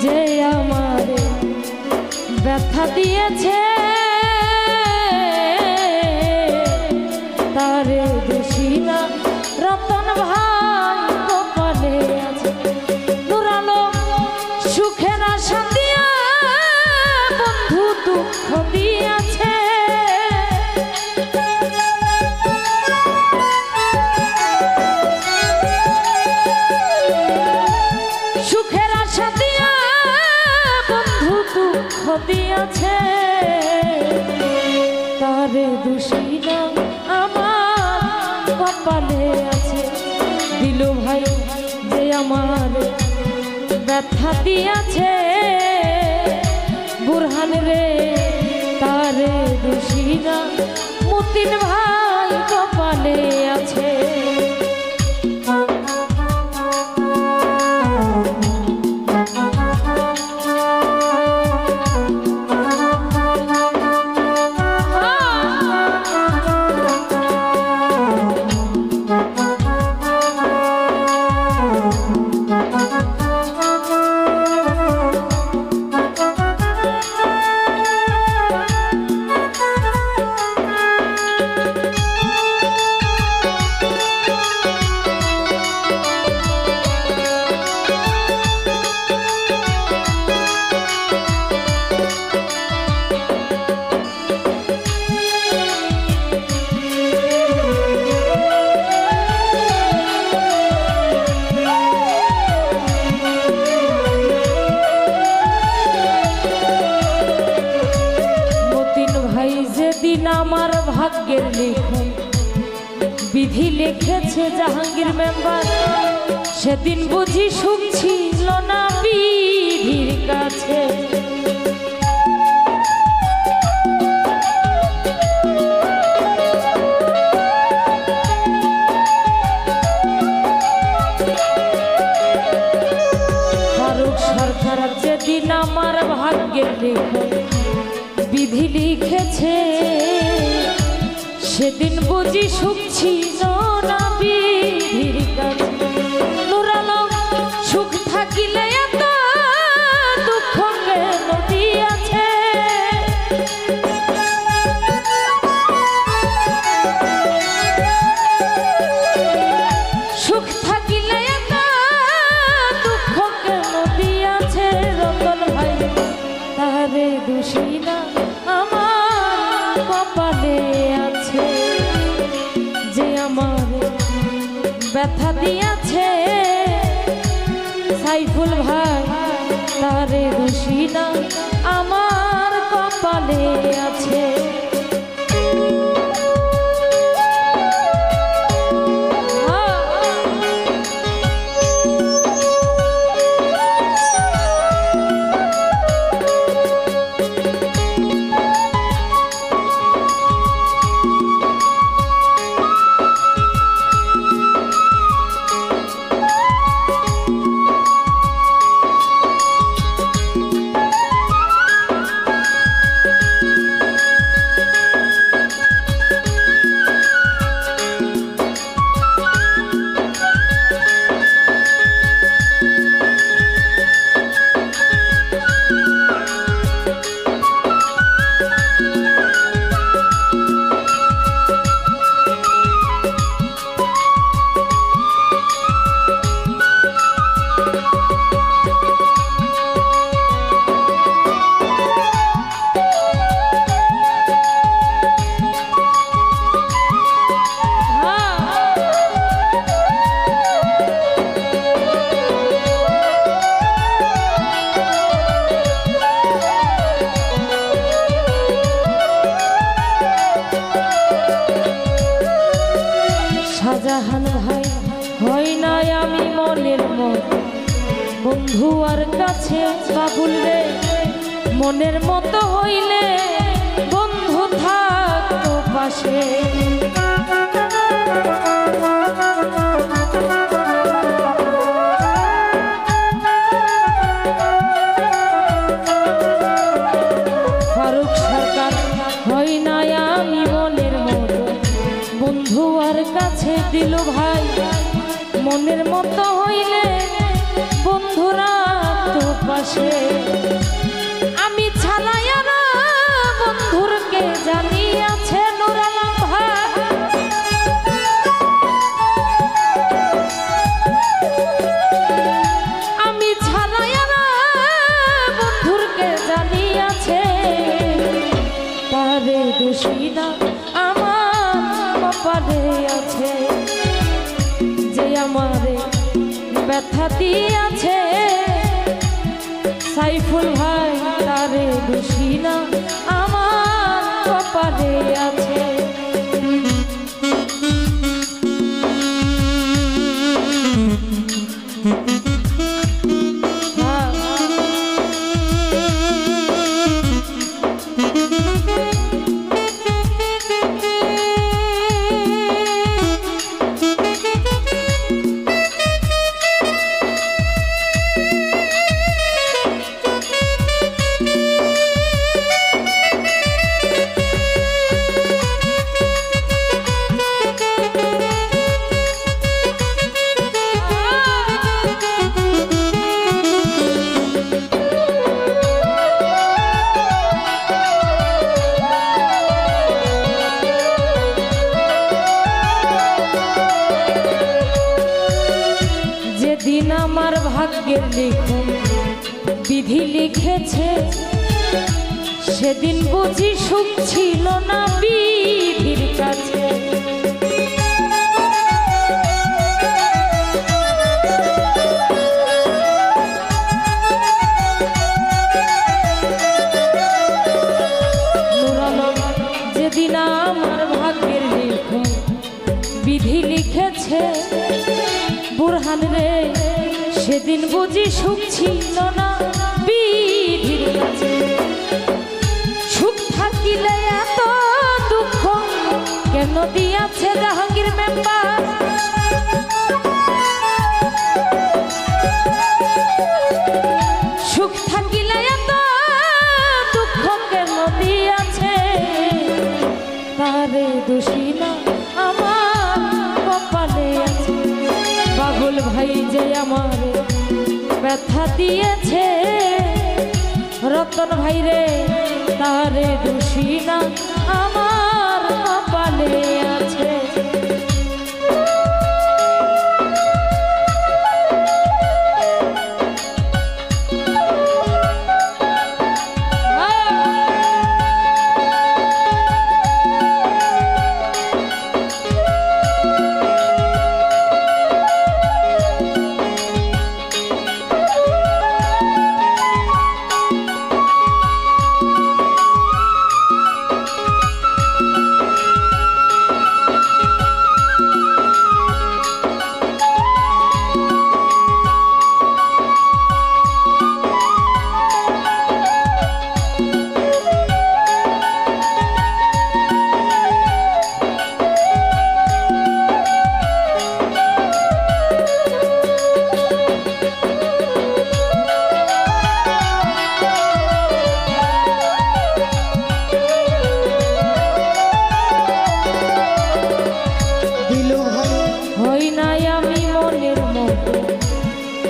যে আমারে ব্যথা দিয়েছে তারে দোষী না রতন ভাই কপালে আছে। নুরালো সুখের আশা দিয়া বন্ধু দুঃখ দিয়েছে। সুখের আশা দিয়া বন্ধু দুঃখ দিয়েছে তারে দোষী না আমার কপালে আছে। দিল ভাই যে আমার ব্যথা দিয়েছে বুরহান রে তারে দোষী না মতিন ভাই কপালে আছে। আমার ভাগ্যের লেখন বিধি লিখেছে জাহাঙ্গীর মেম্বার সেদিন বুঝি সুখ ছিল না বিধির কাছে। ফারুক সরকার যেদিন আমার ভাগ্যের লেখন বিধি লিখেছে সেদিন বুঝি সুখ ছিল না বিধির কাছে। নুরালো সুখ থাকিলে এত দুঃখ কেন দিয়াছে। সুখ থাকিলে এত দুঃখ কেন দিয়াছে। রতন ভাই তারে দোষী না আমার কপালে আছে যে আমার ব্যথা দিয়েছে। সাইফুল ভাই তারে দোষী না আমার কপালে আছে। শাহজাহান ভাই হই নাই আমি মনের মতো বন্ধু আর কাছে বাবুল রে। মনের মতো হইলে বন্ধু থাকতো পাশে। ফারুক সরকার হই নাই আমি মনের মতো বন্ধু আর কাছে দিল ভাই। মনের মতো হইলে বন্ধুরা তো পাশে আমি ছাড়াই আর বন্ধুরকে জানিয়াছে নূর আলম ভাই আমি ছাড়াই আর বন্ধুরকে জানিয়াছে তারে দোষী না আমার কপালে আছে যে আমারে ব্যথা দিয়াছে সাইফুল ভাই তারে দোষী না আমার কপালে আছে যেদিন আমার ভাগ্যের লিখন বিধি লিখেছে সেদিন বুঝি সুখ ছিল না বিধির কাছে নূর আলম যেদিন আমার ভাগ্যের লিখন বিধি লিখেছে বুরহান রে সেদিন বুঝি সুখ ছিল না বিধির কাছে সুখ থাকিলে এত দুঃখ কেন দিয়াছে জাহাঙ্গীর মেম্বার সুখ থাকিলে এত দুঃখ কেন দিয়াছে তারে দোষী না আমার কপালে আছে পাগল ভাই যে আমার ব্যথা দিয়েছে রতন ভাই রে তারে দোষী না আমার কপালে আছে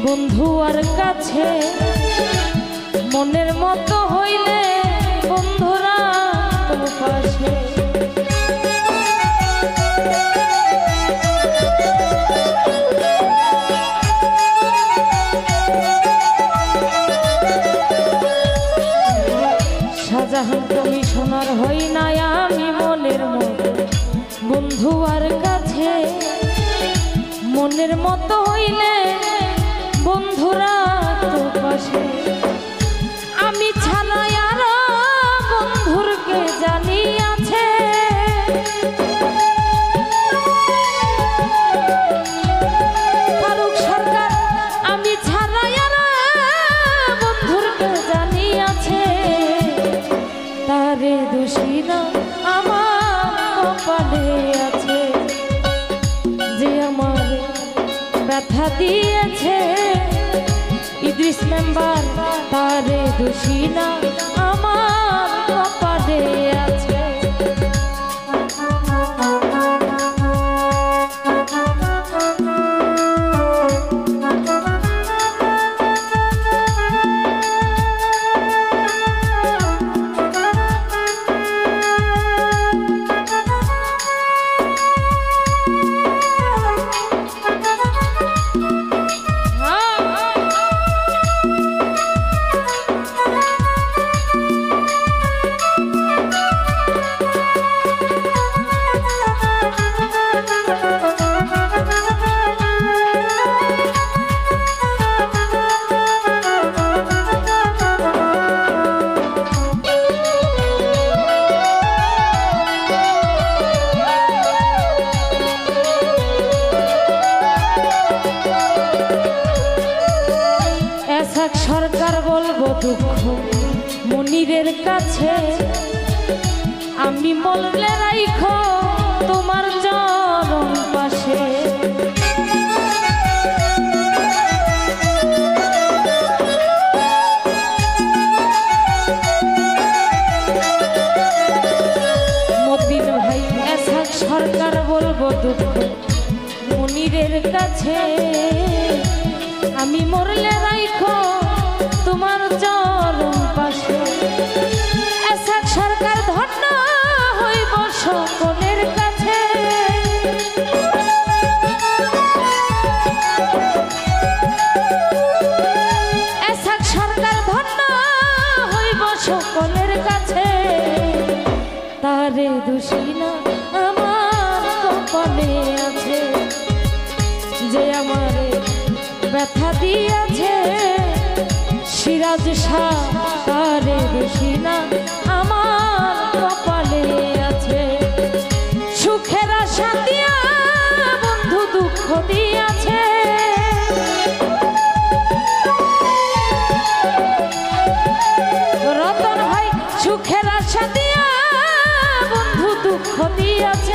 বন্ধুয়ার কাছে মনের মতো হইলে বন্ধুরা তো পাশে শাহজাহান কমিশনার হই না আমি মনের মতো বন্ধুয়ার কাছে মনের মতো হইলে বন্ধুরা তো পাশে আমি ছাড়াই আর বন্ধুরকে জানিয়াছে ফারুক সরকার আমি ছাড়াই আর বন্ধুরকে জানিয়াছে তারে দোষী না আমার কপালে আছে যে আমার ব্যথা দিয়েছে ইদ্রিস মেম্বার তারে দোষী না আমার কপালে আছে সরকার বলবো দুঃখ মনিরের কাছে, আমি বললে রাইখো তোমার চরণ পাশে। মতিন ভাই এসাক সরকার বলবো দুঃখ মনিরের কাছে, আমি মরলে রাইখো তোমার চরণ পাশে। এসাক সরকার ধন্য হইব সকলের কাছে, এসাক সরকার ধন্য হইব সকলের কাছে। তারে দোষী না আমার কপালে আছে, যে আমারে ব্যথা দিয়েছে সিরাজ শাহ। তারে দোষী না আমার কপালে আছে, সুখের আশা দিয়া বন্ধু দুঃখ দিয়াছে। রতন ভাই সুখের আশা দিয়া বন্ধু দুঃখ দিয়াছে।